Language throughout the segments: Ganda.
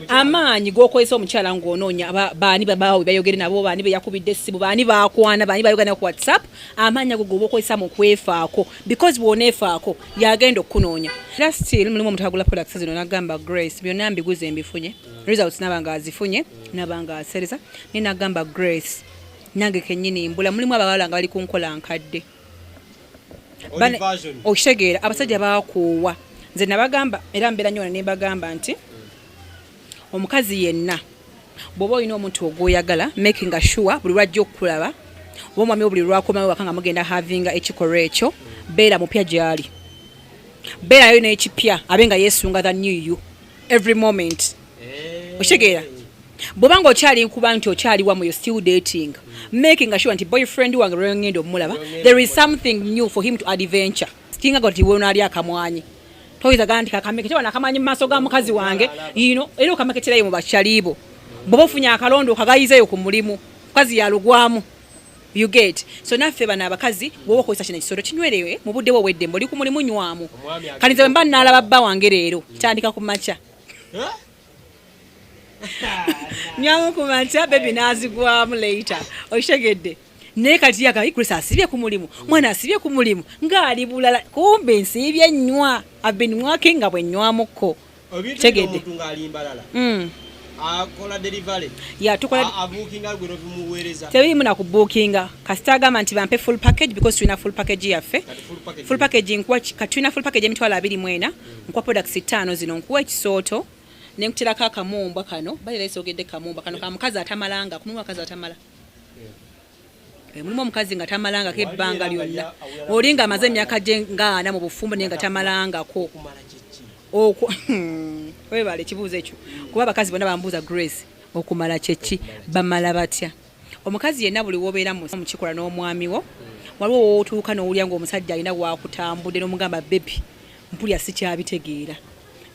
amaanyi g'okozesa omukyala ng'onoonya baani babaawe bayogere nabo baani beyakubidde essimu baani baakwana baani bayogana ku WhatsApp amaanyi ago goba okozesa mu kwefaako because bw'oneefaako yagenda okukunoonya era still mulimu omuntu agula products zino n'agamba Grace byonna mbiguze mbifunye results nabanga azifunye nabanga asereza ne n'agamba Grace nange kennyini mbula mulimu abawala nga bali ku nkola nkadde okitegeera abasajja baakuuwa nze nabagamba era mbeera nnyo ne mbagamba nti omukazi yenna bw'oba olina omuntu ogwoyagala making sure buli lwajja okukulaba oba omwami buli lwakomawo waka nga mugenda havinga ekikolwa ekyo beera mupya gy'ali beera nayo n'ekipya abe nga yeesunga the new you every moment okitegeera bw'oba nga okyali nkuba nti okyali wamu you still dating making sure nti boyfriend wange lwengenda omulaba there is something new for him to adventure kinga goti wonaali akamwanyi toyiza ganti kakameke tewa nakamanyi mu maaso ga mukazi wange era okameketerayo mu bakyalibo bw'oba ofunye akalondo kagayizeyo ku mulimu mukazi yalugwamu you get so naffe bana abakazi bw'oba okozesa kino ekisolo kinywerewe mu budde bwo obw'eddembe oli ku mulimu nywamu kanize mba naalaba bba wange leero kitandika ku makya nywamu ku makya bebi naazigwamu later okitegedde naye kati Grace asibye ku mulimu mwana asibye ku mulimu ng'ali bulala kumbe nsibye nnywa abenwake nga bwe nnywamuko tegedde akola delivery tukola abukinga gwero bumuweereza tebirimu na kubukinga kasita agamba nti bampe full package because tulina full package yaffe full package nkuwa katulina full package emitwalo 24 nkuwa products 5 zino nkuwa ekisooto nenkutirako akamumbwa kano balira isogedde kamumbwa kano kamukazi atamalanga kumulwa akazi atamala mulimu omukazi nga tamalanga kebbanga lyonna olinga amaze emyaka gye nga 4 mu bufumbo naye nga tamalangako webale ekibuuzo ekyo kuba abakazi bonna bambuuza Grace okumala kyeki bamala batya omukazi yenna buli wobeera mu kikola n'omwami wo waliwo wootuuka n'owulya ng'omusajja alina wakutambudde n'omugamba bebi mpulya sikyabitegeera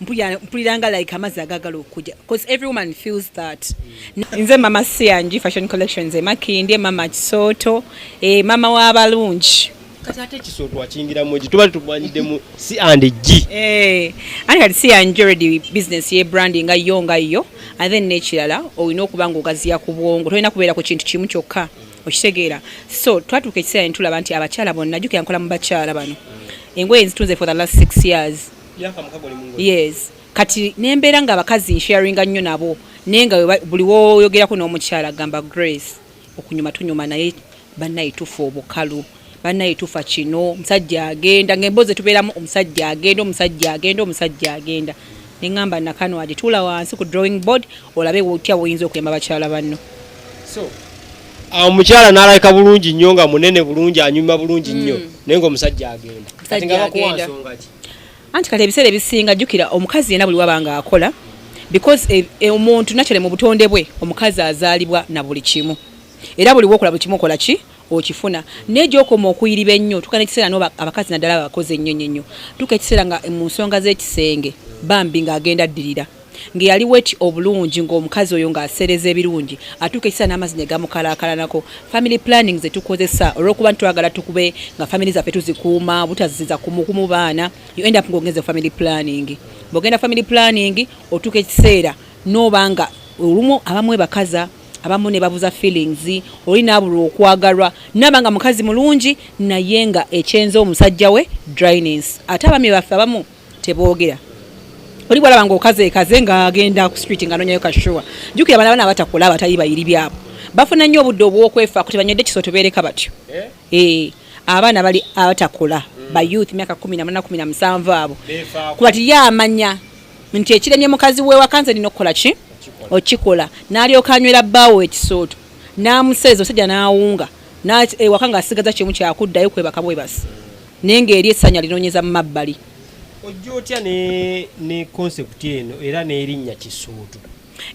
mpuliranga like amazzi agagala okujja because every woman feels that nze mama Sianji fashion collections Makindye mama Kisooto mama w'abalungi kati ate Kisooto akingira mweji tuba tumanyidde mu C&G ani kati Sianji already business ye branding nga yo and then nekirala olina okuba nga ogaziya ku bwongo tolina kubeera ku kintu kimu kyokka okitegeera so twatuuka ekiseera ntulaba nti abakyala bonna jjukira nkola mu bakyala bano engoye nzitunze for the last 6 years yes kati nembeera nga abakazi sharinga nnyo nabo nenga buli woyogerako n'omukyala gamba Grace okunyuma tunyuma naye bannaye tufa obukalu bannaye tufa kino omusajja agenda ng'emboozi tubeeramu omusajja agenda neŋŋamba nakano ati tuula wansi ku drawing board olabe otya woyinza okuyamba bakyala banno so omukyala n'alabika bulungi nnyo nga munene bulungi anyuma bulungi nnyo naye ng'omusajja agenda kati nga bakuwa nsonga ki anti kati ebiseera ebisinga jjukira omukazi yenna buli wabanga akola because omuntu nakyale mu butonde bwe omukazi azaalibwa na buli kimu era buli wokola buli kimu okola ki okifuna n'egyokoma okuyiriba ennyo tukana ekiseera abakazi naddala bakoze ennyo tuka ekiseera nga mu nsonga z'ekisenge bambi ng'agenda addirira ng'eyali weti obulungi ng'omukazi oyo ng'asereza ebirungi atuuka ekiseera n'amazzi ne gamukalakalanako family planning ze tukozesa olw'okuba ntitwagala tukube nga family zaffe tuzikuuma butaziza kumukumu baana you end up ng'ogenze family planning bw'ogenda family planning otuuka ekiseera n'obanga olumu abamu ebakaza abamu ne babuza feelings oli n'abulwa okwagalwa n'abanga mukazi mulungi naye nga ekyenza omusajja we dryness ate abami baffe abamu teboogera oli bwalaba ng'okaze ng'agenda ku street ng'anonyayo kashuwa jjukira bana abatakola abatayi bayiri byabo bafuna nnyo obudde obw'okwefaako tebanywedde Kisooto beereka batyo abaana bali abatakola ba youth myaka 18-17 abo kuba tiyamanya nti ekiremye mukazi we wakanze nina okukola ki okikola n'alyoka anywera bbaawo ekisooto n'amuseeza osajja n'awunga ewaka ng'asigaza kimu kyakuddayo kwebaka bwebasi naye ng'eri essanya linoonyeza mu mabbali ojja otya ne concept eno era n'erinnya Kisooto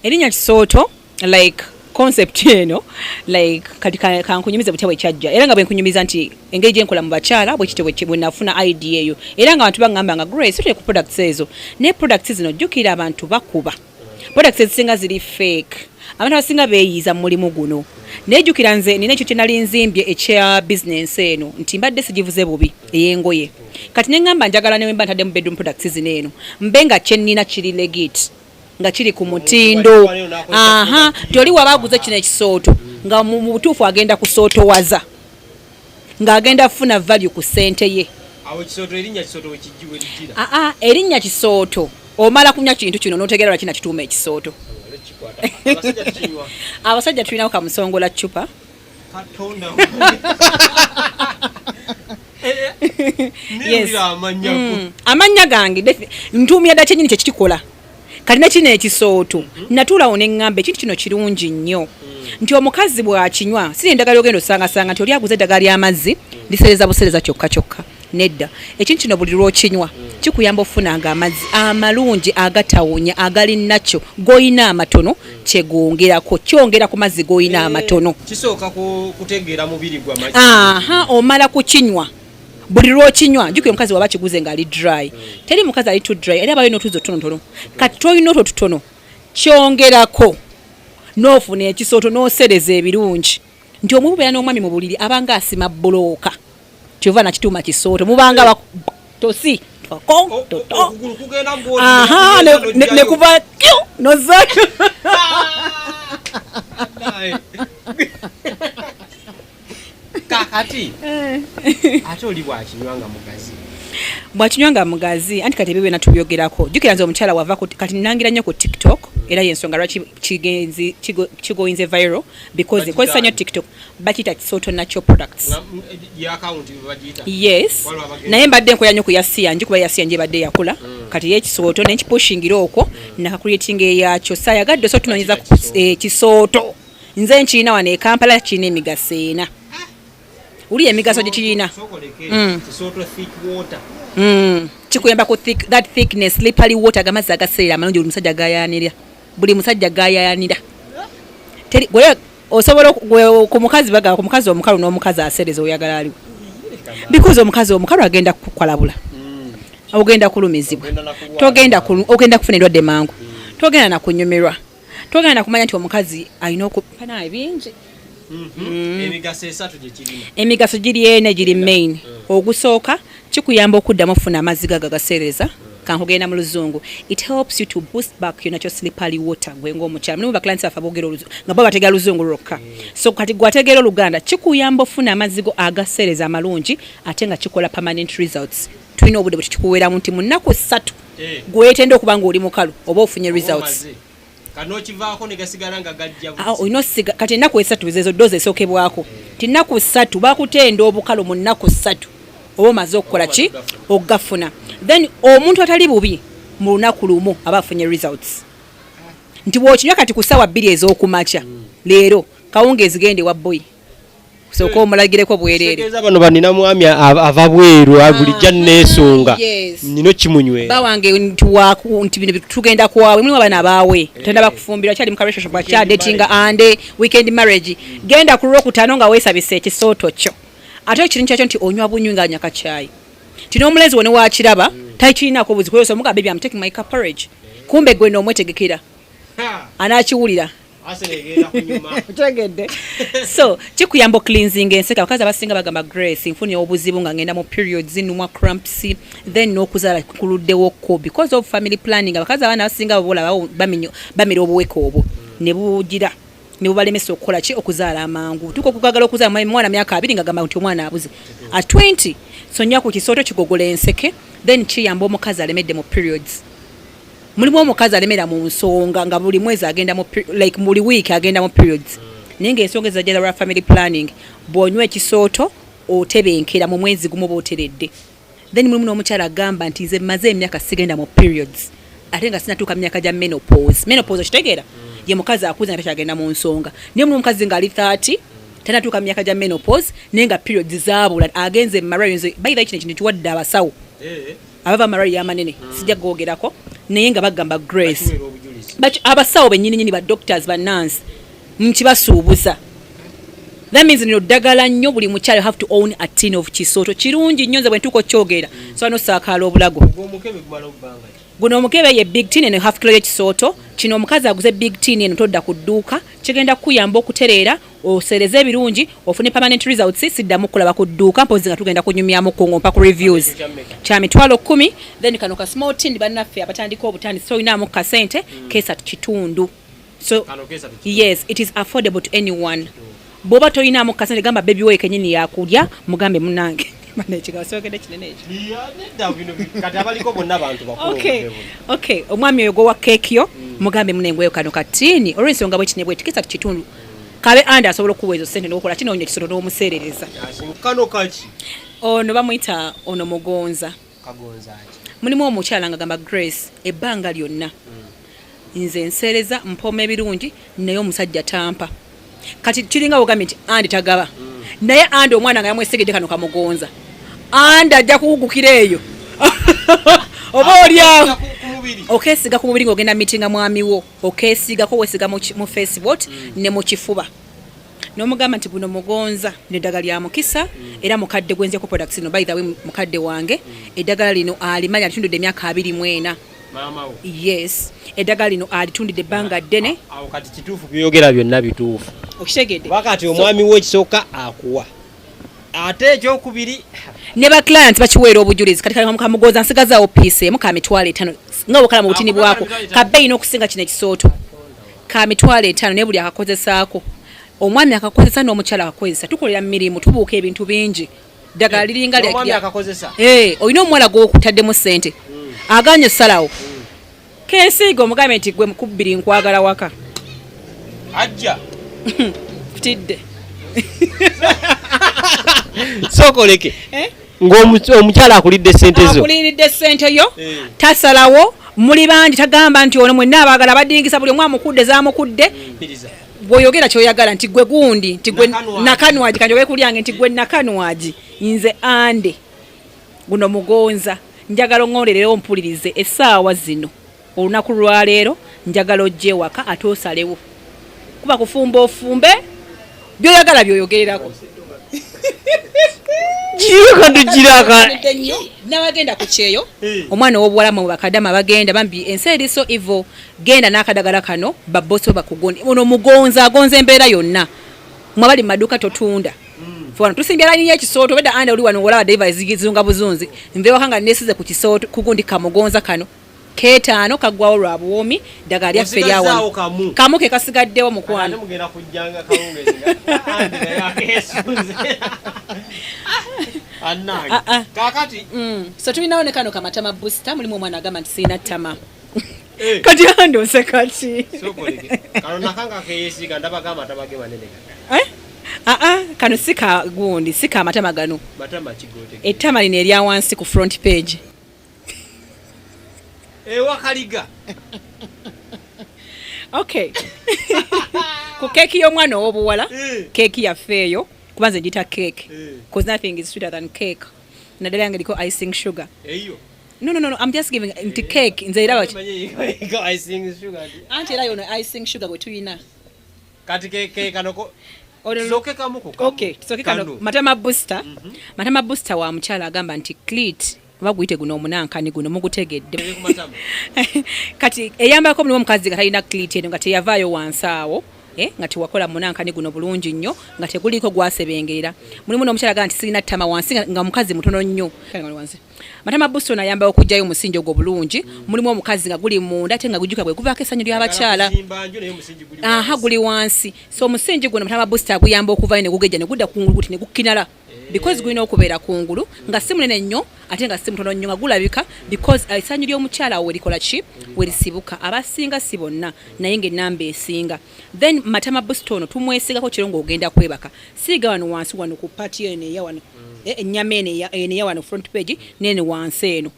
erinnya Kisooto like concept eno like kati kankunyumiza butya bwekyajja era nga bwenkunyumiza nti engeri gyenkola mu bakyala bwe nafuna idea eyo era nga abantu baŋŋamba nga Grace tuli ku products ezo ne products zino jjukira abantu bakuba products ezisinga ziri fake abantu abasinga beeyiza mu mulimu guno nejjukira nze nina ekyo kye nali nzimbye ekya business eno nti mbadde sigivuze bubi ey'engoye kati ne ŋŋamba njagala ne mba ntadde mu bedroom products zino eno mbe nga kye nnina kiri legit nga kiri ku mutindo toli wabaguze kino ekisooto nga mu butuufu agenda kusootowaza ng'agenda kufuna value ku ssente ye erinnya kisooto omala kunywa kintu kino n'otegeera lwaki nakituuma ekisooto abasajja tulinawo kamusongola cupa amanya gange ntuumira dda kyenyini kyekikikola kalina kino ekisooto natuulawo ne ŋŋamba ekintu kino kirungi nnyo nti omukazi bw'akinywa siri endagala ogenda osangasanga nti oli aguze eddagala ly'amazzi lisereza busereza kyokka kyokka nedda ekintu kino buli lw'okinywa kikuyamba ofunanga amazzi amalungi agatawunya agali nakyo goyina amatono kyegwongerako kyongera ku mazzi goyina amatono kisooka kutegeera mubiri gwa mazzi omala kukinywa buli lw'okinywa jukira omukazi waba kiguze ng'ali dry teri mukazi ali too dry era abalina otuzi otutonotono kati toyina otwo tutono kyongerako n'ofuna ekisooto n'osereza ebirungi nti omububeera n'omwami mu buliri abanga asima bulooka kyova nakituuma kisooto mubanga tosi nekuva nozayo kakati ate oli bwakinywanga mugazi bwakinywanga mugazi anti kati ebyo byonna tubyogerako jukira nze omukyala wava kati nangira nnyo ku tiktok era yensonga lwaki kigoyinze viral because nkozesa nnyo tiktok bakiyita kisooto natural products yes naye mbadde nkola nnyo ku yasiyanje kuba yasiyanje ebadde yakula kati yekisooto nenkipushingira okwo nakakuriatinga eyakyo saayagadde so tunoonyeza kisooto nze nkiina wano ekampala kirina emigaso ena uli emigaso gyekirina kikuyamba ku that thickness slippery water gamazzi agaseera amalungi buli musajja gayanira buli musajja gayanira osobola ku mukazi baga ku mukazi omukalu n'omukazi asereza oyagala aliwo because omukazi omukalu agenda kukwalabula ogenda kulumizibwa ogenda kufuna endwadde mangu togenda nakunyumirwa togenda nakumanya nti omukazi alina okupana ebingi emigaso giri ene giri main ogusooka kikuyamba okuddamu okufuna amazzi gaga gasereza kankugenda mu luzungu it helps you to boost back your natural slippery water gwenga omukyala mulimu baclients afa boogera oluzungu nga bo bategeera luzungu lwokka so kati gwategeera oluganda kikuyamba ofuna amazzi go agasereza amalungi ate nga kikola permanent results tulina obudde bwe tukikuweeramu nti mu nnaku 3 gwetenda okuba nga oli mukalu oba ofunye results kanokivaako negasigala nga gajja oinosiga kati ennaku 3 zezo doze esookebwako ti nnaku 3 bakutenda obukalu mu nnaku 3 oba omaze okukola ki okugafuna then omuntu atali bubi mu lunaku lumu aba afunye results nti bw'okinywa kati ku ssaawa 2 ez'okumakya leero kawungeezi gende wa boyi sooka omulagireko bwereere bano banina mwami ava bweru bulijja neesonga nino kimunywera bawange nti bino tugenda kwawe mulimu abana abaawe tenda bakufumbira kyali mu relationship akyadetinga ande weekend marriage genda ku Lwokutaano nga weesabise ekisooto kyo ate ekiri kyakyo nti onywa bunywi nga anyaka caayi tino omulezi wone wakiraba takirinako buzi kweyosa omuga baby I'm taking my cup porridge kumbe gwe n'omwetegekera anakiwulira tegedde so kikuyamba cleansing enseka abakazi abasinga bagamba grace nfunye obuzibu nga ngenda mu periods zinumwa cramps then n'okuzaala kuluddewokko because of family planning abakazi abaana abasinga babola bamira obuweka obwo ne bugira ne bubalemesa okukola ki okuzaala amangu tuko okugagala okuzaala mwana myaka 2 nga gamba nti omwana abuze at 20 so nnyo ku kisooto kigogola enseke then kiyamba omukazi alemedde mu periods mulimu omukazi alemera mu nsonga nga buli mwezi agenda mu like buli week agenda mu periods ninga ensonga ezajja za family planning bwonywa ekisooto otebenkera mu mwezi gumu booteredde then mulimu n'omukyala agamba nti nze maze emyaka sigenda mu periods ate nga sinatuuka myaka gya menopause kitegeera ye mukazi akuze nga takyagenda mu nsonga niye mulimu omukazi nga ali 30 tanatuuka myaka gya menopause naye nga periods zaabula agenze marayinze bayira kino kintu kiwadde abasawo abava marayi amanene sijja googerako naye nga bagamba grace abasawo bennyininyini ba doctors ba nurse nkibasuubuza that means nino ddagala nnyo buli mukyala you have to own a tin of kisooto kirungi nnyo nze bwe ntuuka okyogera so ano saakaala obulago guno omukebe ye big tin and half kilo y'ekisooto kino omukazi aguze big tin eno todda ku dduuka kigenda kuyamba okutereera osereze ebirungi ofune permanent results siddamu kulaba ku dduuka mpozi nga tugenda kunyumyamu kungompa ku reviews kya mitwalo 10 then kano ka small tin bannaffe abatandika obutandisi so oyinaamu kasente kesa kitundu so yes it is affordable to anyone bwoba toyinaamu kasente gamba baby we kenyini yakulya mugambe munange okay omwami oyo gowa cake yo mugambe munengweyo kano katini olw'ensonga bwekinebwe tikisa kitundu kabe andi asobola okuweezo sente n'okola kino onyo kisoto n'omuseerereza kano kaki ono bamuyita ono mugonza mulimu omukyala nga gamba Grace ebbanga lyonna nze nseereza mpoma ebirungi naye omusajja tampa kati kiringa ogambye nti andi tagaba naye andi omwana nga yamwesegedde kano kamugonza andi ajja kuwugukira eyo oba oliawo okesiga ku mubiri ng'ogenda mitinga mwami wo okesigako wesiga mu Facebook ne mu kifuba n'omugamba nti guno mugonza n'eddagala lya mukisa era mukadde gwenzeko products no by the way mukadde wange eddagala lino alimanya alitundidde emyaka 24 mama wo yes eddagala lino alitundidde ebbanga ddene awo kati kituufu byogera byonna bituufu okishegedde wakati omwami wo ekisooka akuwa ate ekyokubiri ne ba clients bakiweera obujulizi kati kali kamugoza nsigazaawo piece emu ka mitwalo 5 nga bwokala mu butini bwako kabbeeyi n'okusinga kino ekisooto ka mitwalo 5 ne buli akakozesaako omwami akakozesa n'omukyala akakozesa tukolera mirimu tubuuka ebintu bingi ddagala liringa olina omuwala gw'okutaddemu ssente aganye salawo kesiiga omugambe nti gwe mukubbiri nkwagala waka ajja futidde sokoleke ng'omukyala akulidde ssente zo akuliridde ssente yo tasalawo muli bangi tagamba nti ono mwenna abaagala badingisa buli omwa mukudde zamukudde bw'oyogera kyoyagala nti gwe gundi nti gwe nakanwaji kanjoge kulyange nti gwe nakanwaji nze ande guno mugonza njagala oŋŋonderera ompulirize essaawa zino olunaku lwaleero njagala ojje waka ate osalewo kuba kufumba ofumbe byoyagala byoyogererako nabagenda ku kyeyo omwana ow'obuwala mu bakadama bagenda bambi ensi eriso ivo genda n'akadagala kano baboso bakugondi ono mugonza agonza embeera yonna mwabali mu maduuka totunda fona tusimbira nnyo ekisooto beda anda oli wano olaba deva zizunga buzunzi nveewaka nga nesize ku kisooto kugundi kamugonza kano keetaano kaggwawo lwa buwomi ddagala lyaffe lyawa kamu ke kasigaddewo mukwano kakati so tulinawo ne kano kamatama booster mulimu omwana agamba nti siina ttama kati andi onsekaki kano si ka gundi si ka matama gano ettama lino erya wansi ku front page wakaliga okay ku keeki y'omwana ow'obuwala keeki yaffe eyo kuba nze gita cake because nothing is sweeter than cake naddala yange liko icing sugar no I'm just giving nti cake nze era anti era yono icing sugar gwe tuyina kati keke kanoko okay soke kano matama booster matama booster wa mukyala agamba nti clit baguyite guno omunankani guno mugutegedde kati eyambako mulimu omukazi nga talina clit eno nga teyavaayo wansaawo nga tewakola munankani guno bulungi nnyo nga teguliko gwasebengerera mulimu n'omukyala agamba nti sirina ttama wansi nga mukazi mutono nnyo matama booster ono ayamba okugyayo omusingi ogwo bulungi mulimu omukazi nga guli munda ate nga gujjuka bwe guvaako essanyu ly'abakyala guli wansi so omusingi guno matama booster guyamba okuvayo ne gugejja ne gudda kungulu guti ne gukinala because gulina okubeera kungulu nga si munene nnyo ate nga si mutono nnyo nga gulabika because essanyu ly'omukyala we likola ki we lisibuka abasinga si bonna naye ng'ennamba esinga then matama booster ono tumwesigako kiro ng'ogenda kwebaka siiga wano wansi wano ku pati eno eya wano ennyama eno eya wano front page nene wansi eno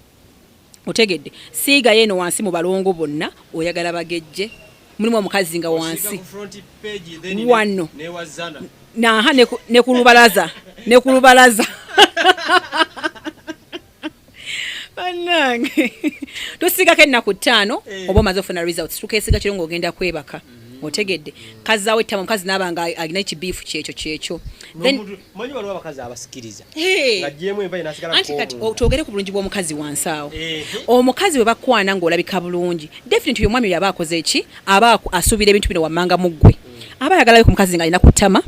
otegedde siiga yeeno wansi mu balongo bonna oyagala bagejje mulimu omukazi nga wansi wano naha ne ku lubalaza bannange tusigako ennaku 5 oba omaze ofuna results tukesiga kiro ng'ogenda kwebaka otegedde kazaawo ettama omukazi n'abanga alina ekibiifu kyekyo manyi waliwo abakazi abasikiriza anti kati twogere ku bulungi bw'omukazi wansi awo omukazi bwe bakwana ng'olabika bulungi definitely omwami oyo aba akoze eki aba asuubira ebintu bino wammanga mu ggwe aba ayagalayo ku mukazi ng'alina ku ttama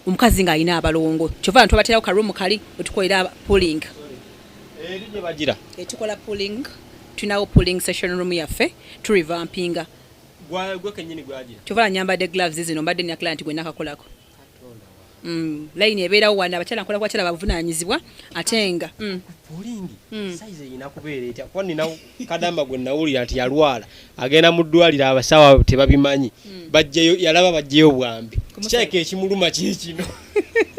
omukazi ng'alina abalongo kyova tubateerawo karuumu kali wetukolera pulling tukola pulling tunawo pulling session room yaffe turevampinga kyova nyambadde gloves zino mbadde nina client gwe nakakolako line ebeerawo wana abakyala nkola kwakyala bavunaanyizibwa ate nga size ina kubeera etya kuba nina kadamba gwe nawulira nti yalwala agenda mu ddwaliro abasawo tebabimanyi bajjayo yalaba bajjayo bwambi kikyayika ekimuluma kikino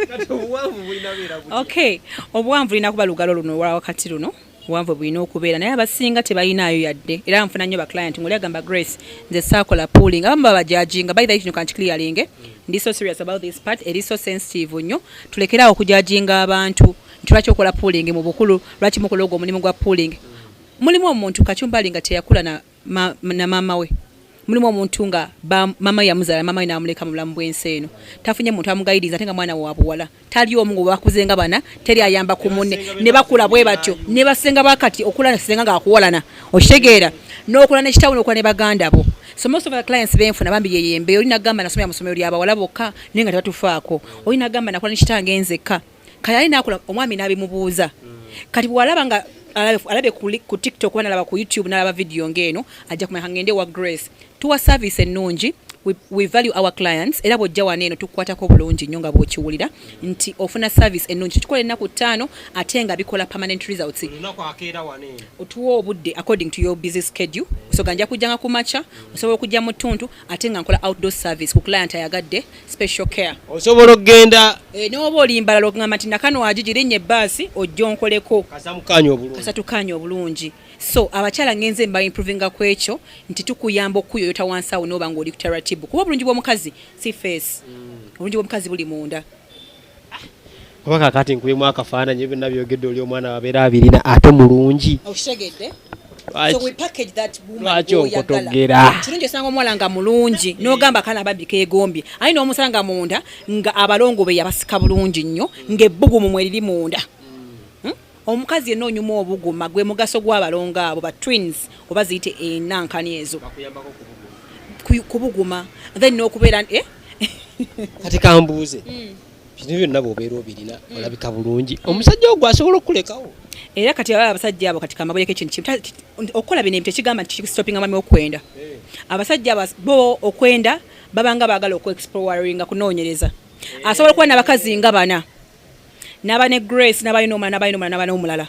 kati obuwanvu bulina beera okay obuwanvu bulina kuba lugalo luno olwa wakati luno obuwanvu bulina okubeera naye abasinga tebalinayo yadde era nfuna nnyo baclient ngoli agamba Grace nze saakola pooling abamu babajajinga by the way kino kanti clearing ndi so serious about this part eri so sensitive nnyo tulekerawo okujajinga abantu ntulaki okola pooling mu bukulu lwaki mukola ogwo omulimu gwa pooling mulimu omuntu kacumbali nga teyakula na mama we mulimu omuntu nga mama yamuzaala mama we n'amuleka mu bulamu bw'ensi eno tafunye muntu amugayiriza ate nga mwana wa buwala tali omu nga bakuzenga bana teri ayamba ku munne ne bakula bwe batyo ne basenga bakati okula senga nga akuwalana okitegeera n'okola n'ekitabo n'okola ne baganda bo so most of the clients benfuna bambi yeyembe oli nagamba nasomera mu ssomero ly'abawala bokka naye nga tebatufaako oli nagamba nakola n'ekitange nzekka kale ali n'akola omwami n'abimubuuza kati bw'alaba nga alabe ku TikTok wana alaba ku YouTube n'alaba video ngeno ajja kumanya ngende wa Grace tuwa service ennungi we value our clients era bojja waneeno tukwatako bulungi nnyo nga bw'okiwulira nti ofuna service ennungi tukola ennaku 5 ate nga bikola permanent results otuwa obudde according to your busy schedule osobola nja kujjanga ku macha osobola okujja mu ttuntu ate nga nkola outdoor service ku client ayagadde special care osobola okgenda n'oba olimbalala okugamba nti nakano agigirinnye ebbaasi ojja onkoleko kasatukanya obulungi so abakyala ngenze mba improvinga ku ekyo nti tukuyamba okuyoyota wansi awo n'oba ng'oli ku taratibu kuba obulungi bw'omukazi si face obulungi bw'omukazi buli munda kuba kakati nkuyemu akafaananyi byonna byogedde oli omwana wabeera abirina ate mulungi okitegedde so we package that woman lwaki onkotogera kirungi osanga omuwala nga mulungi n'ogamba kana babbi keegombye ayi n'omusanga munda nga abalongo be yabasika bulungi nnyo ng'ebbugumu mweriri munda omukazi yenna onyuma obuguma gwe mugaso gw'abalongo abo ba twins oba ziyite enankani ezo kubuguma then n'okubeera kati kambuuze bino byonna bw'obeera obirina olabika bulungi omusajja ogwo asobola okulekawo era kati abasajja abo kati kamaboyeko ekintu okukola bino ebintu tekigamba nti kistopinga mwami okwenda abasajja bo okwenda babanga baagala okuexploringa kunoonyereza asobola okuba n'abakazi nga bana n'aba ne Grace n'aba n'omulala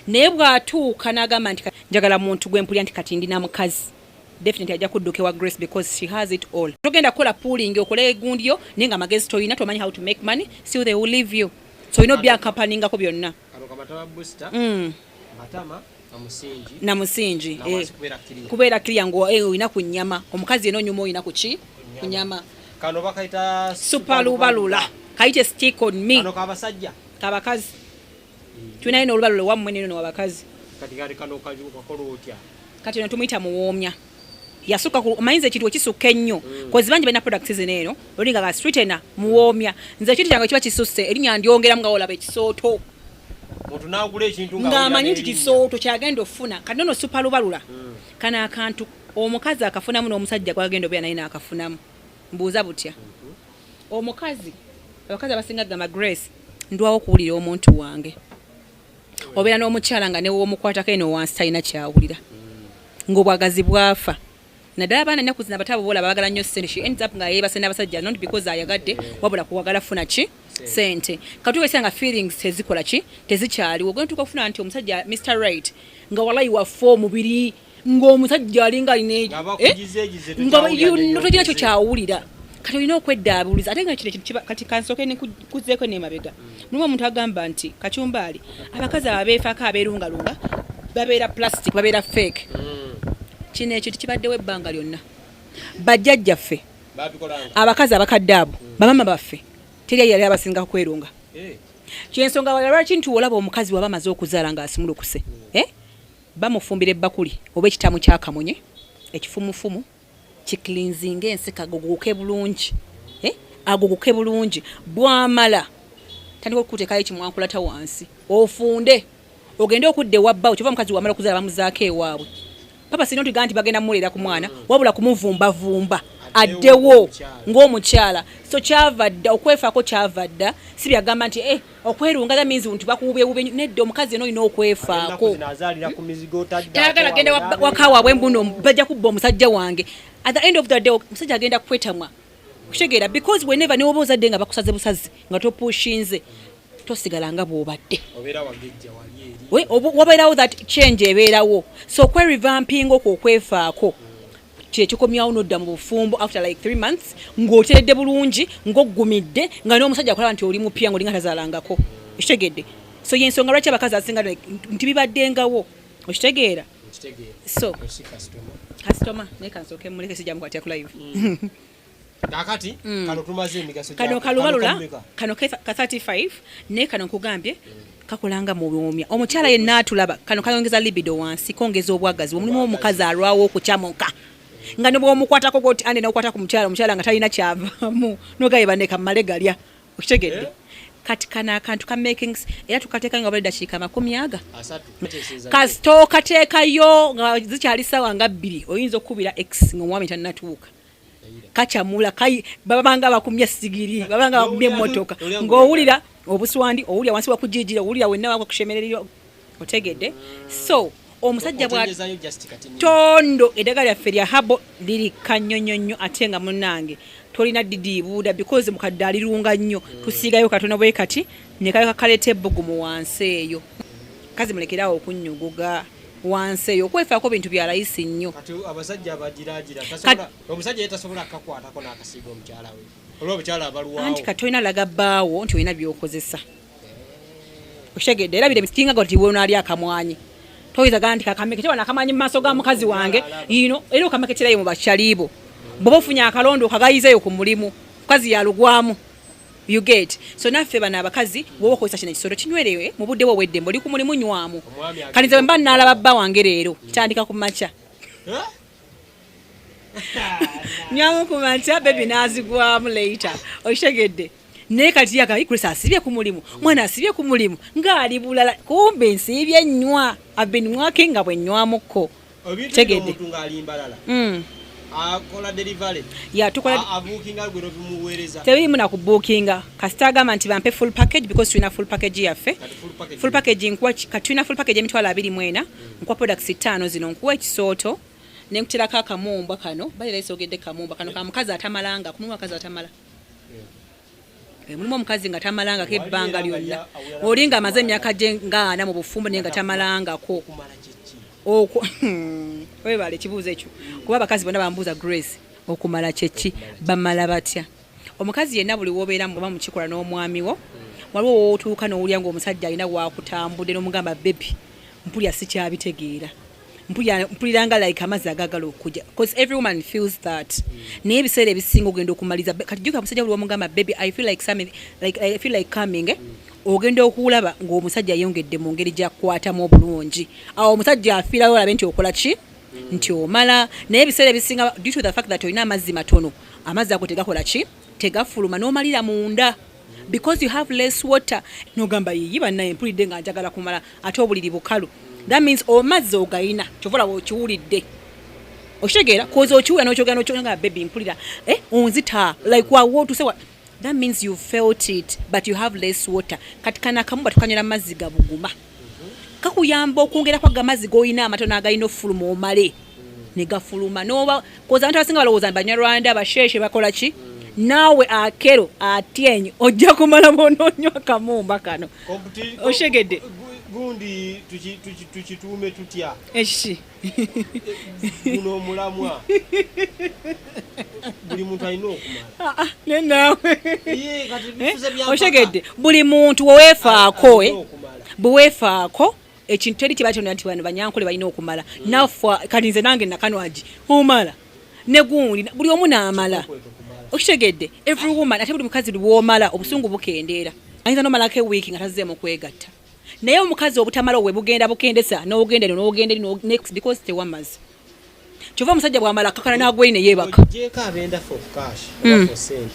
naye bw'atuuka n'agamba nti njagala muntu gw'empulira nti kati ndina mukazi definitely ajja kudduka ewa Grace because she has it all togenda kukola pooling okole egundi yo naye nga amagezi toyina tomanyi how to make money still they will leave you so olina obyankampaningako byonna na musingi kubeera kiriya ng'olina ku nnyama omukazi yena onyuma olina ku ki ku nyama kano bakayita supalubalula kayite stick on me kano kabasajja kabakazi tulinayo n'olubalula wammwe neno n'abakazi kati ono tumuyita muwoomya yasukka omanyiza ekintu ekisukka ennyo kozi bangi balina products zino eno olinga ga straightener muwoomya nze ekintu kyange kiba kisusse erinnya ndyongeramu nga olaba ekisooto ng'amanyi nti kisooto kyagenda ofuna kati nono supalubalula kana akantu omukazi akafunamu n'omusajja gwagenda obeera naye n'akafunamu mbuuza butya omukazi abakazi abasinga gamba Grace ndwawo okuwulira omuntu wange obeera n'omukyala nga newomukwatako eno wansi talina kyawulira ng'obwagazi bwafa naddala abaana nnaku zino abatabo boola baagala nnyo ssente she ends up nga yeebase n'abasajja not because ayagadde wabula kuwagala funa ki ssente katuuka nga feelings tezikola ki tezikyaliwo ogenda tuuka kufuna nti omusajja Mr Right nga walayi waffe omubiri ng'omusajja alinga alina togina kyo kyawulira kati olina okweddaabuluza ate nga kino ekintu kati kansooke nekuzeeko n'emabega mulimu omuntu agamba nti Kacumbaali abakazi abeefaako abeerungalunga babeera plastic babeera fake kino ekyo tekibaddewo ebbanga lyonna bajjajjaffe abakazi abakadde abo bamama baffe teri yali abasinga kwerunga kyensonga lwaki nti olaba omukazi waba amaze okuzaala ng'asimulukuse bamufumbira ebbakuli oba ekitamu kyakamunye ekifumufumu kicleansing enseka agogoke bulungi agogoke bulungi bwamala tandika okuteekayo kimwankulata wansi ofunde ogende okudde wabba okyova omukazi wamala okuzaala bamuzaako ewaabwe papa sino nti ganti bagenda mulera ku mwana wabula kumuvumba addewo ng'omukyala so kyavadda okwefaako kyavadda si byagamba nti okwerunga that means nti bakububyebubye nedda omukazi eno olina okwefaako tayagala agenda waka waabwe mbuno bajja kubba omusajja wange at the end of the day omusajja agenda kwetamwa kutegeera because whenever newoba ozadde nga bakusaze busazi nga topushinze tosigala nga bw'obadde wabeerawo that change ebeerawo so kwerevamping okwo okwefaako kyekikomyawo nodda mu bufumbo after like 3 months ng'oteredde bulungi ng'oggumidde nga n'omusajja akolaba nti oli mupya ng'olinga tazaalangako okitegedde so yensonga lwaki abakazi asinga nti bibaddengawo okitegeera so kasitoma naye kansooke muleke sijja mukwatya ku live kakati kano tumaze emigaso kano kalubalula kano ka 35 naye kano nkugambye kakolanga mu bumya omukyala yenna atulaba kano kayongeza libido wansi kongeza obwagazi omulimu omukazi alwawo okukyamuka nga ne bw'omukwatako goti ande n'okwata ku mukyala nga talina kyavaamu n'ogayibaneka mmale galya okitegedde kati kana akantu ka makings era tukateeka nga bali dakiika 40 kasito kateekayo nga zikyali ssaawa nga 2 oyinza okukubira x ng'omwami tannatuuka kacamula babanga bakumye sigiri babanga bakumye motoka ng'owulira obuswandi owulira wansi wakujijira owulira wenna wakushemereryo otegedde so omusajja bwa tondo eddagala lyaffe lya habo liri kanyonyonyo ate nga munnange tolina didibuuda because mukadde alirunga nnyo tusiigayo katono bwe kati ne kayo kakaleta ebbugumu wansi eyo kazi mulekerawo okunnyuguga wansi eyo okwefaako bintu bya layisi nnyo abasajja abagiragira omusajja yetasobola akakwatako n'akasiiga omukyala we olwo omukyala abaluwaawo anti katolina laga bbaawo nti olina byokozesa okitegedde era bire misinga goti wonaali akamwanyi toyiza ganti kakamekete wana akamanyi mu maaso ga mukazi wange era okameketerayo mu bakyaliibo bw'oba ofunye akalondo okagayizeeyo ku mulimu mukazi yalugwamu you get so naffe bana abakazi bw'oba okozesa kino ekisolo kinywerewe mu budde bwo obw'eddembe oli ku mulimu nywamu kanize bwe mba naalaba bba wange leero kitandika ku makya nywamu ku makya bebi naazigwamu later okitegedde naye kati yakaikulisa asibye ku mulimu mwana asibye ku mulimu ng'ali bulala kumbe nsiibye nnywa abenwake nga bwe nnywamuko tegedde akola delivery tukola abukinga gwero bimuweereza tebirimu na kubukinga kasita agamba nti bampe full package because tulina full package yaffe full package nkuwa katulina full package emitwalo 24 nkuwa products 5 zino nkuwa ekisooto nenkuterako akamumba kano balira isogedde kamumba kano kamukazi atamalanga kumuwa akazi atamala mulimu omukazi nga tamalanga kebbanga lyonna olinga amaze emyaka gye ngaana mu bufumbo naye nga tamalangako webale ekibuuzo ekyo kuba abakazi bonna bambuuza Grace okumala kyeki bamala batya omukazi yenna buli wobeera muba mukikola n'omwami wo waliwo wootuuka n'owulya ng'omusajja alina waakutambudde n'omugamba bebi mpulya sikyabitegeera mpulira nga like amazzi agagala okujja because every woman feels that naye ebiseera ebisinga ogenda okumaliza kati jjuka omusajja buli wamugamba baby I feel like coming ogenda okulaba ng'omusajja yongedde mu ngeri gy'akukwatamu obulungi awo omusajja afiirayo olabe nti okola ki nti omala naye ebiseera ebisinga due to the fact that olina amazzi matono amazzi ago tegakola ki tegafuluma n'omalira munda because you have less water n'ogamba yiyi bannaye mpulidde nga njagala kumala ate obuliri bukalu that means omazzi ogayina kyovola bw'okiwulidde okitegeera koza okiwula n'okyogera nga baby mpulira onzita like wawootuse that means you felt it but you have less water kati kana akamu batukanywera amazzi gabuguma kakuyamba okwongera kwa gamazzi g'olina amatono agayina ofuluma omale ne gafuluma n'oba koza abantu abasinga balowooza banyarwanda abasheshe bakola ki naawe akero atyenyi ojja kumala bw'onoonywa akamumba kano oshegedde gundi tukituume tutya eki guno omulamwa buli muntu alina okumala nenaawe oshegedde buli muntu weweefaako bweweefaako ekintu teri kibatonera nti bano banyankole balina okumala nafa kati nze nange nakanwagi omala ne gundi buli omu naamala okitegedde every woman ate buli mukazi lwomala obusungu bukendeera ayinza n'omalako ewiiki nga tazzeemu kwegatta naye omukazi obutamala obwe bugenda bukendesa n'ogenda next because tewamaze kyova omusajja bwamala kakana n'agwene yeebaka ogyeko abenda for cash oba for sente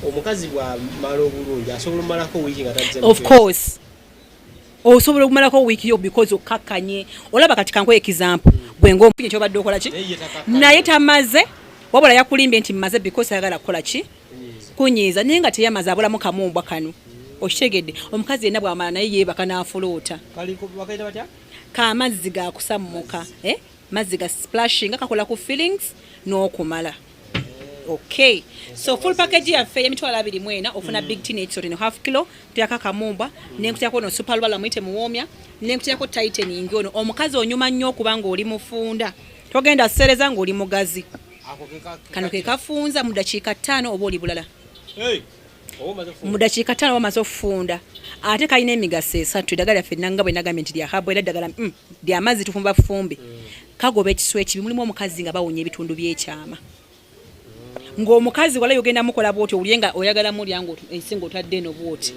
omukazi bwamala obulungi asobola omalako wiiki nga tazze of course osobola okumalako wiiki yo because okakkanye olaba kati kankoye example gwe ng'omufunye kyobadde okola ki naye tamaze wabula yakulimbye nti mmaze because ayagala kukola ki kunyiiza naye nga teyamaze abulamu kamumbwa kano okitegedde omukazi yenna bwamala naye yeebaka n'afuluuta kaamazzi gakusammuka mazzi ga splashing kakola ku feelings n'okumala okay so full package yaffe y'emitwalo 24 ofuna big tin episode no half kilo tuyaka kamumbwa n'enkutyako no super lwala mwite muwomya n'enkutyako tightening ono omukazi onyuma nnyo okubanga oli mufunda togenda sereza ng'oli mugazi kano ke kafunza mu dakiika 5 oba oli bulala mu dakiika 5 wamaze okufunda ate kalina emigaso 3 eddagala lyaffe nanga bwe nagambye nti lya habo era eddagala lya mazzi tufumba fumbi kagoba ekiswa ekibi mulimu omukazi nga bawunya ebitundu by'ekyama ng'omukazi wala yogenda mukola bwoti owulyenga oyagala mulyango ensinga otadde eno bwoti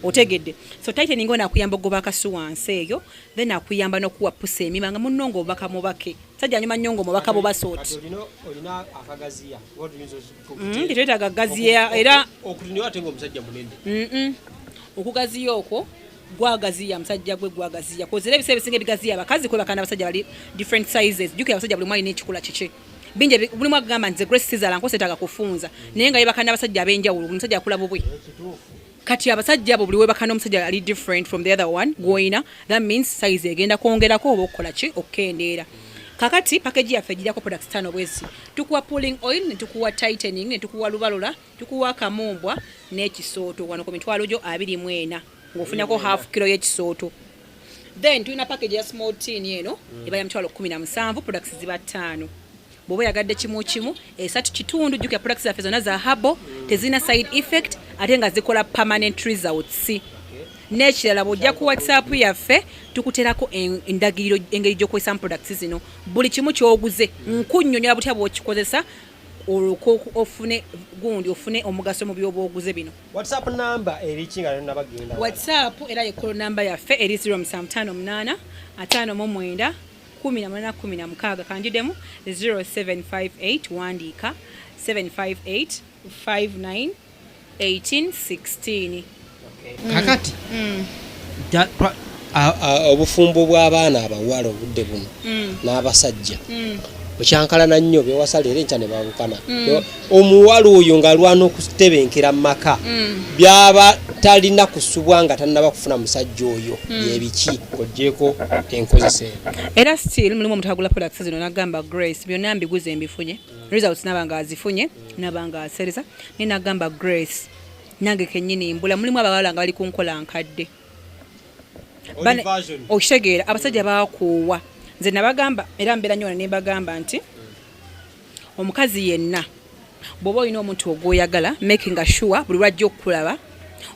otegedde so tightening ono akuyamba ogoba akasu wansi eyo then akuyamba n'okuwa pusa emima nga munno ng'obubaka mubake sajja nyuma nnyo ng'omubaka bubasooti olina akagaziya tetwetaaga gaziya era okutinibwa ate ng'omusajja munene okugaziya okwo gwagaziya musajja gwe gwagaziya kozera ebiseera ebisinga ebigaziya abakazi kwebaka n'abasajja bali different sizes jjukira abasajja buli mwa alina ekikula kiki binje buli mwa agamba nze Grace Caesar nkosetaaga kufunza naye nga yebaka n'abasajja ab'enjawulo buli musajja akula bubwe kati abasajja abo buli webaka n'omusajja ali different from the other one gw'oyina that means size egenda kwongerako oba okukola ki okukendeera kakati package yaffe ejirako products 5 bwezi tukuwa pulling oil ne tukuwa tightening ne tukuwa lubalula tukuwa kamumbwa n'ekisooto wano ku mitwalo gyo 24 ng'ofunako half kilo y'ekisooto then tulina package ya small tin eno eba ya mitwalo 17 products ziba 5 bw'oba yagadde kimu kimu esatu kitundu jjukira products zaffe zonna za habo tezina side effect ate nga zikola permanent results n'ekirala bw'ojja ku whatsapp yaffe tukuterako endagiriro engeri gy'okozesa products zino buli kimu ky'oguze nkunnyonnyola butya bw'okikozesa ofune gundi ofune omugaso mu byoba oguze bino whatsapp number eriki nga nabagenda whatsapp era ye call number yaffe eri 0758 59 18 kanjidemu 0758 wandiika 758 59 18 16 kakati obufumbo bw'abaana abawala obudde buno n'abasajja bukyankalana nnyo bewasala era enkya ne babukana omuwala oyo ng'alwana okutebenkera mu maka byaba talina kusubwa nga tannaba kufuna musajja oyo byebiki ng'oggyeko enkozesa era still mulimu omutagula products zino nagamba Grace byonna mbiguze mbifunye results nabanga azifunye nabanga asereza ne nagamba Grace nange kennyini mbula mulimu abawala nga bali ku nkola nkadde okitegeera abasajja bakuwa nze nabagamba era mbeera nnyo ne bagamba nti omukazi yenna bw'oba olina omuntu ogwoyagala making sure buli lwajja okukulaba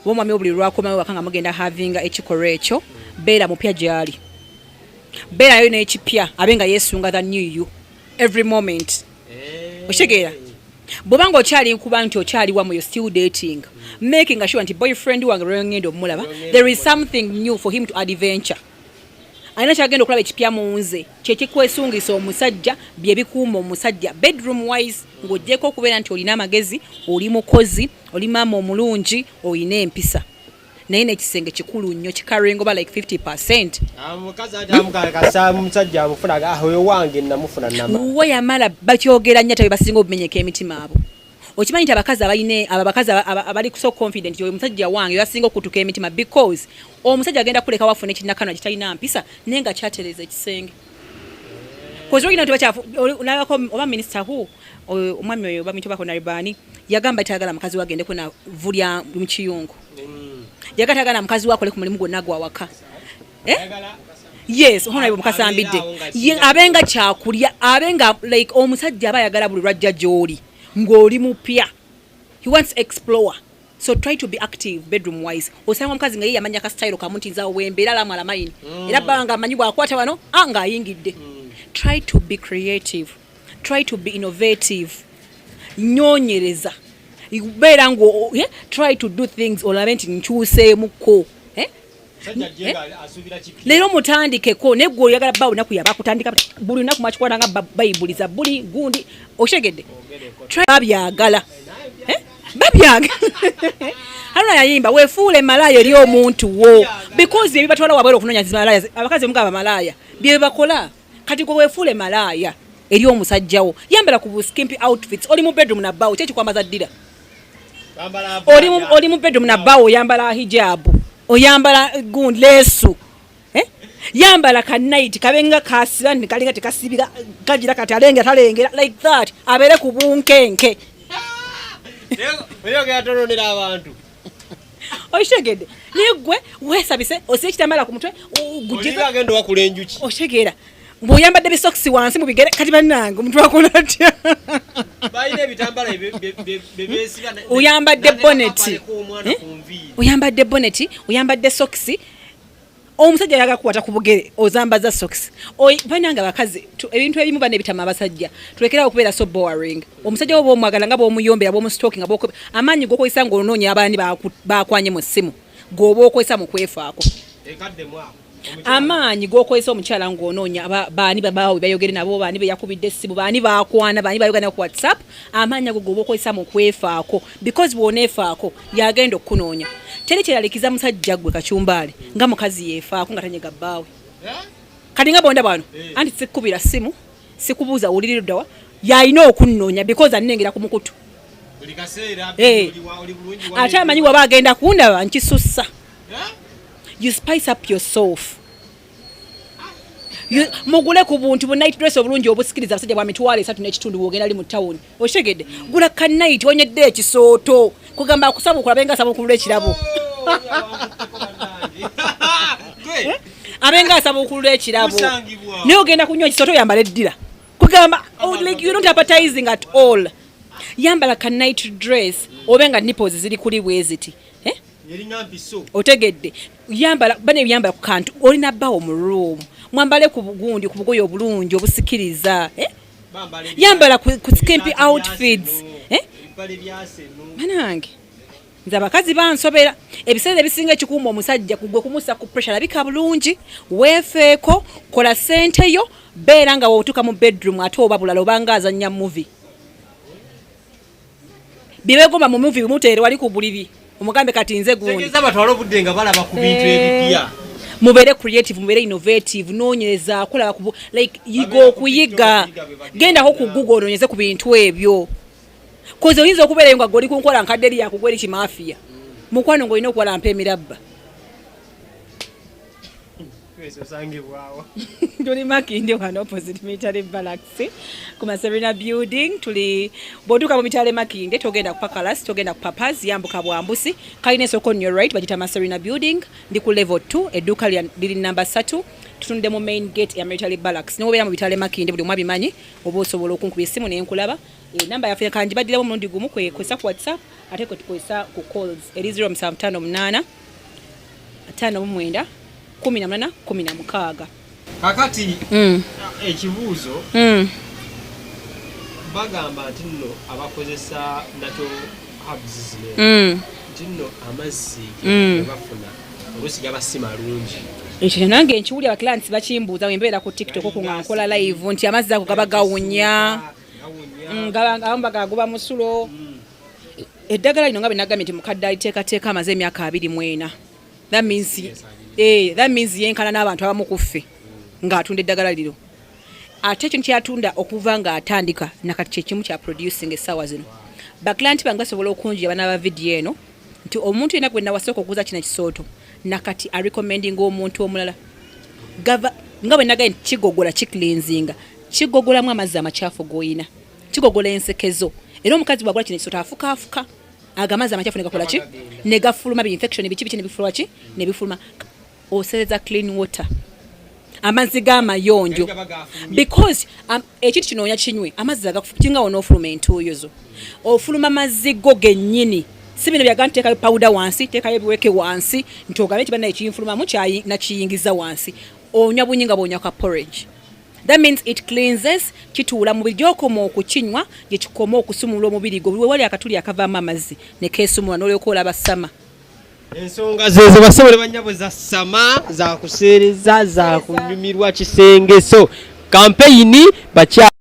oba omwami buli lwakomawo waka nga mugenda havinga ekikolwa ekyo beera mupya gy'ali beerayo n'ekipya abe nga yeesunga the new you every moment okitegeera bw'oba nga okyali nkuba nti okyali wamu yo still dating making sure nti boyfriend wange lwengenda omulaba there is something new for him to adventure alina kyagenda okulaba ekipya mu nze kyekikwesungisa omusajja byebikuuma omusajja bedroom wise ng'oggyeko okubeera nti olina amagezi oli mukozi oli maama omulungi olina empisa naye n'ekisenge kikulu nnyo kikarenga oba like 50%. Omusajja amufunaga oyo wange namufuna nama we yamala bakyogera nnyo tabe basinga obumenyeka emitima abo okimanyi nti abakazi abaline abakazi abali so confident oyo musajja wange yasinga okutuka emitima because omusajja agenda kuleka wafuna ekinakano kitalina mpisa naye nga kyatereza ekisenge kozi olina nti bakyafu nalako oba minister hu omwami oyo bamintu bako naribani yagamba itagala mukazi wagende kuna vulya mu kiyungu yagatagana mukazi wako le ku mulimu gwonna gwawaka yes hona ibo mukasambidde abenga kyakulya abenga like omusajja abayagala buli lwajja gy'oli ng'oli mupya he wants to explore so try to be active bedroom wise osanga omukazi nga ye yamanya ka style kamuntinza wembeera la mala mayini era banga amanyi bwakwata wano anga ayingidde try to be creative try to be innovative nyonyereza beera ngo try to do things olabe nti nkyuseemuko Leero mutandikeko ne gwe oyagala bba olunaku yaba kutandika buli lunaku mwakikola nga bayibuliza buli gundi oshegedde babyagala babyagala Haruna yayimba wefuule malaya eri omuntu wo because ebibatwala wabwera okunonya malaya abakazi mugaba malaya bye bakola kati gwe wefuule malaya eri omusajjawo yambala ku skimpy outfits oli mu bedroom na bawo kyeki kwambaza ddira oli mu bedroom na bawo yambala hijab oyambala gundi lesu yambala ka night kabenga kasira nikalinga tekasibira kajira katalenge talengera like that abere ku bunkenke Oyo gatononera abantu oshegede nigwe wesabise osekitambala ku mutwe gujiza agendo wakula enjuki oshegera mbuyambadde bisokisi wansi mu bigere kati bannange omuntu akola atya bayina ebitambala bebesiba uyambadde bonnet uyambadde bonnet uyambadde sokisi omusajja yagakwata ku bugere ozambaza socks bananga bakazi ebintu ebimu bane bitama abasajja tulekera okubeera so boring omusajja wo bomwagala nga bomuyombera bomustalking aboko amanyi gokoyisa ngo onoonya abandi bakwanye mu simu goba okoyisa mu kwefaako ekadde mwako amanyi gokoyisa omukyala ngo onoonya baani babawe bayogere nabo baani beyakubidde essimu baani bakwana baani bayogana ku WhatsApp amanyi goba okoyisa mu kwefaako because bwonefaako yagenda okunoonya teri kyeralikiza musajja gwe kacyumbaale nga mukazi yeefaako nga tanyega bbaawe kati nga bonda bwano anti sikubira simu sikubuuza wulirira ddawa yalina okunnoonya because annengera ku mukutu ate amanyi waba agenda kundaba nkisussa you spice up yourself mugule ku buntu bu night dress obulungi obusikiriza abasajja bwa mitwalo 3 n'ekitundu bwogenda ali mu town oshegedde gula ka night onyedde ekisooto kugamba kusaba okulabenga asaba okulula ekirabo abenga asaba okulula ekirabo naye ogenda kunywa ekisooto yambala eddira kugamba like you don't appetizing at all yambala ka night dress obenga nipples ziri kuli bweziti otegedde yambala bane yambala ku kantu olina bbawo mu room mwambale ku bugundi ku bugoyo obulungi obusikiriza yambala ku skimpy outfits manange nze abakazi bansobera ebiseera ebisinga ekikuuma omusajja kugwe kumusa ku pressure labika bulungi weefeeko kola sente yo beera nga wotuka mu bedroom ate oba bulala obanga azannya movie bibegomba mu movie bimuteere wali ku buliri omugambe kati nze gundi tegeza batwala obudde nga balaba ku bintu ebipya mubere creative mubere innovative nonyeza akola ku like yigo kuyiga genda ho ku Google onyeze ku bintu ebyo koze oyinza okubeera ngo goli kunkola nkaderi yakugweri kimafia mukwano ngo ino okola mpe mirabba kweso sangibwawo tuli Makinde wano opposite Mitale Barracks kuma Serena building tuli boduka mu Mitale Makinde togenda ku Pakalas togenda ku Papas yambuka bwambusi kaine soko on your right bagita Serena building ndi ku level 2 eduka liri number 3 tutunde mu main gate ya Mitale Barracks no beera mu Mitale Makinde buli mwabimanyi obosobola okunkubya esimu ne nkulaba namba yafe kanji badirawo mundi gumu kwesa ku WhatsApp ate ko tukwesa ku calls eri 0758 59 18 kakati ekibuuzo bagamba nti nno abakozesa nato hubs nti nno amazzi bafuna oluusi gaba si malungi ekyo nange nkiwuli abaclients bakimbuuza wembeera ku TikTok ku nkola live nti amazzi ago gaba gawunya gamba gagoba musulo eddagala lino nga benagambye nti mukadde aliteekateeka amaze emyaka 24 that means yenkana n'abantu abamu kuffe ng'atunda eddagala liro ate ekyo kyatunda okuva ng'atandika nakati kyekimu kya producing essaawa zino baclienti bange basobola okunjira banaba vidiyo eno nti omuntu yenna gwe nawasooka okuguza kino ekisooto nakati arecommending omuntu omulala nga bwe nagaye nti kigogola kicleansinga kigogolamu amazzi amakyafu g'oyina kigogola ensekezo era omukazi bwagula kino ekisooto afukaafuka agamazi amakyafu negakola ki negafuluma bi-infection biki nebifuluma ki nebifuluma osereza clean water amazzi g'amayonjo because ekintu kino onya kinywe amazzi agakukinga onoofuluma entuuyo zo ofuluma mazzi go gennyini si bino byaga nteekayo powder wansi teekayo ebiweke wansi nti ogambe ekibana ekinfulumamu nakiyingiza wansi onywa bunyinga bwonywa ka porridge that means it cleanses kituula mubiri gyokoma okukinywa gyekikoma okusumula omubiri gwo wali akatuli akavaamu amazzi nekeesumula n'olyoka olaba sama ensonga zezo basobole banyabo za sama za kuseereza za kunyumirwa kisengeso kampeyini bakya